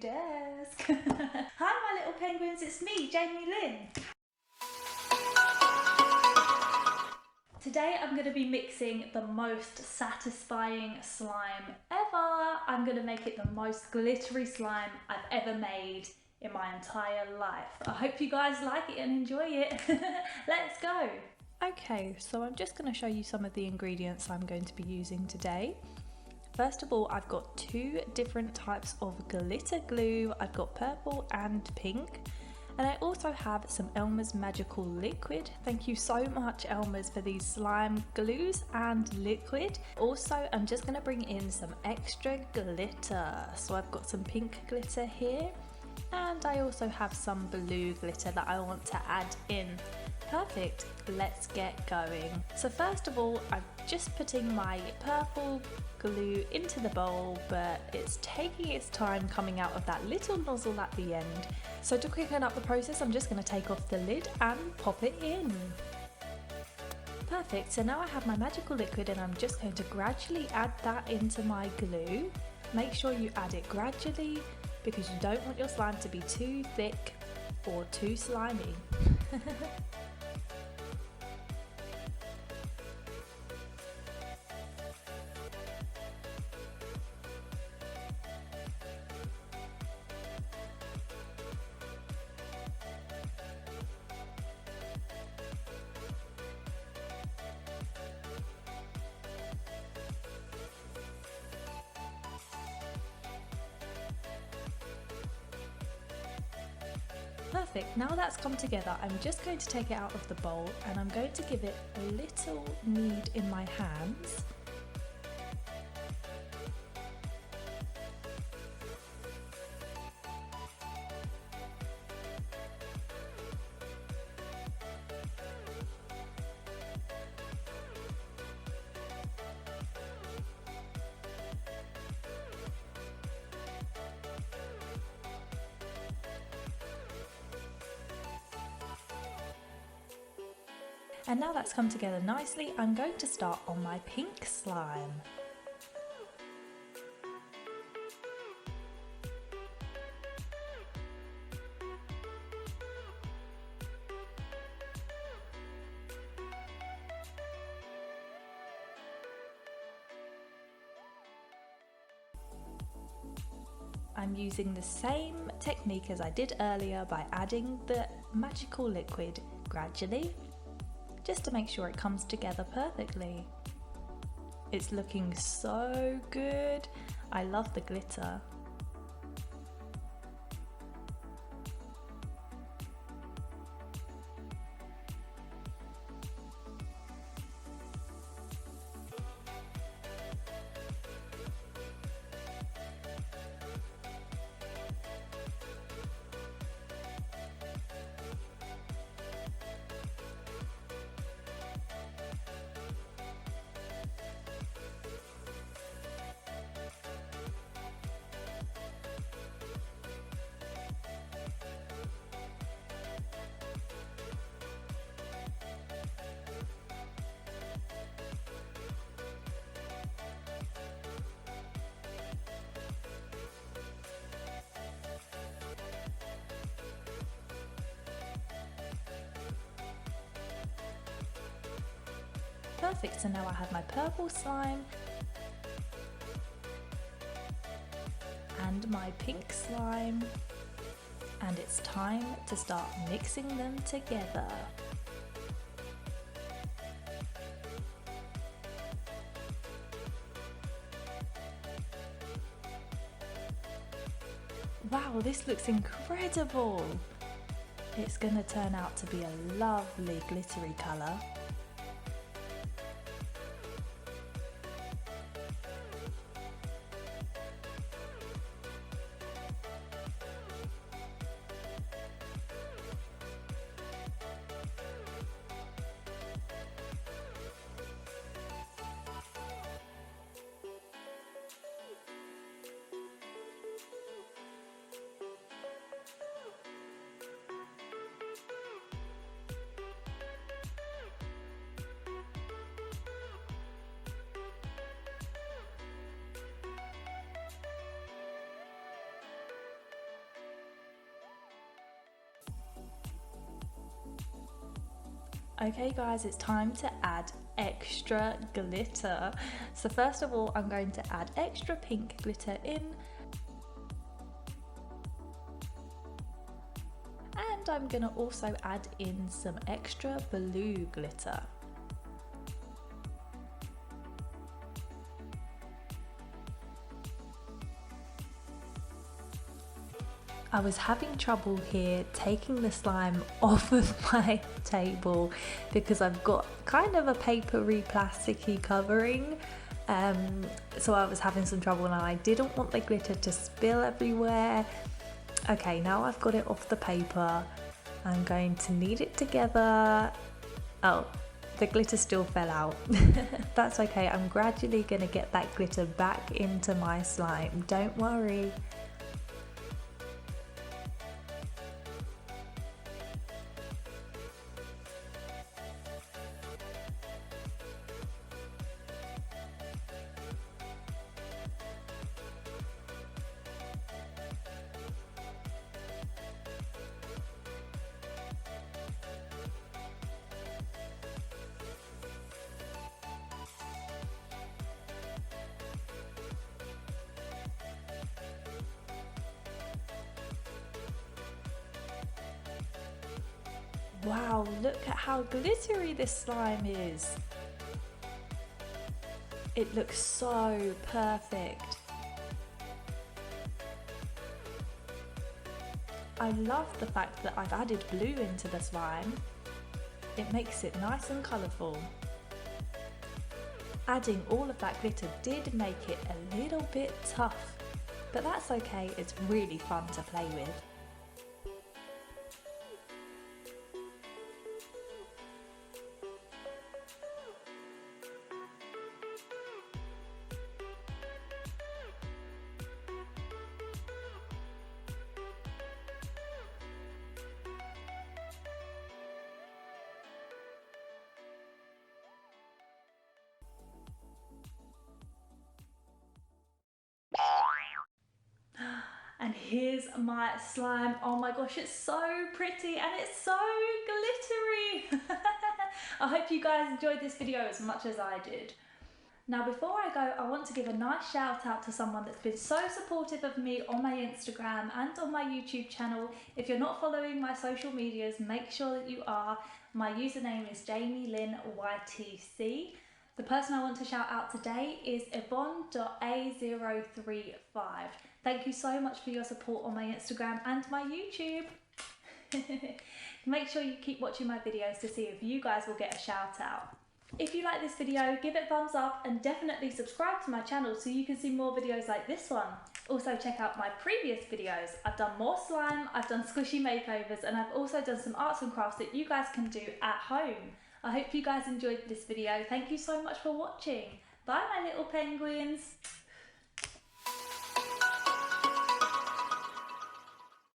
desk. Hi my little penguins, it's me, Jamie Lynn. Today I'm going to be mixing the most satisfying slime ever. I'm going to make it the most glittery slime I've ever made in my entire life. I hope you guys like it and enjoy it. Let's go. Okay, so I'm just going to show you some of the ingredients I'm going to be using today. First of all, I've got two different types of glitter glue. I've got purple and pink. And I also have some Elmers magical liquid. Thank you so much, Elmers, for these slime glues and liquid. Also, I'm just going to bring in some extra glitter. So I've got some pink glitter here. And I also have some blue glitter that I want to add in. Perfect, let's get going. So first of all, I'm just putting my purple glue into the bowl, but it's taking its time coming out of that little nozzle at the end. So to quicken up the process, I'm just going to take off the lid and pop it in. Perfect, so now I have my magical liquid and I'm just going to gradually add that into my glue. Make sure you add it gradually because you don't want your slime to be too thick or too slimy. Perfect, now that's come together, I'm just going to take it out of the bowl and I'm going to give it a little knead in my hands. And now that's come together nicely, I'm going to start on my pink slime. I'm using the same technique as I did earlier by adding the magical liquid gradually, just to make sure it comes together perfectly. It's looking so good. I love the glitter. Perfect, so now I have my purple slime and my pink slime, and it's time to start mixing them together. Wow, this looks incredible! It's going to turn out to be a lovely glittery colour. Okay guys, it's time to add extra glitter. So first of all, I'm going to add extra pink glitter in. And I'm going to also add in some extra blue glitter. I was having trouble here taking the slime off of my table because I've got kind of a papery plasticky covering, so I was having some trouble and I didn't want the glitter to spill everywhere. Okay, now I've got it off the paper. I'm going to knead it together. Oh, the glitter still fell out. That's okay, I'm gradually going to get that glitter back into my slime, don't worry. Wow, look at how glittery this slime is. It looks so perfect. I love the fact that I've added blue into the slime. It makes it nice and colourful. Adding all of that glitter did make it a little bit tough, but that's okay, it's really fun to play with. And here's my slime. Oh my gosh, it's so pretty and it's so glittery. I hope you guys enjoyed this video as much as I did. Now before I go, I want to give a nice shout out to someone that's been so supportive of me on my Instagram and on my YouTube channel. If you're not following my social medias, make sure that you are. My username is JamieLynnYTC. The person I want to shout out today is Yvonne.A035. Thank you so much for your support on my Instagram and my YouTube. Make sure you keep watching my videos to see if you guys will get a shout out. If you like this video, give it a thumbs up and definitely subscribe to my channel so you can see more videos like this one. Also check out my previous videos. I've done more slime, I've done squishy makeovers, and I've also done some arts and crafts that you guys can do at home. I hope you guys enjoyed this video. Thank you so much for watching. Bye my little penguins.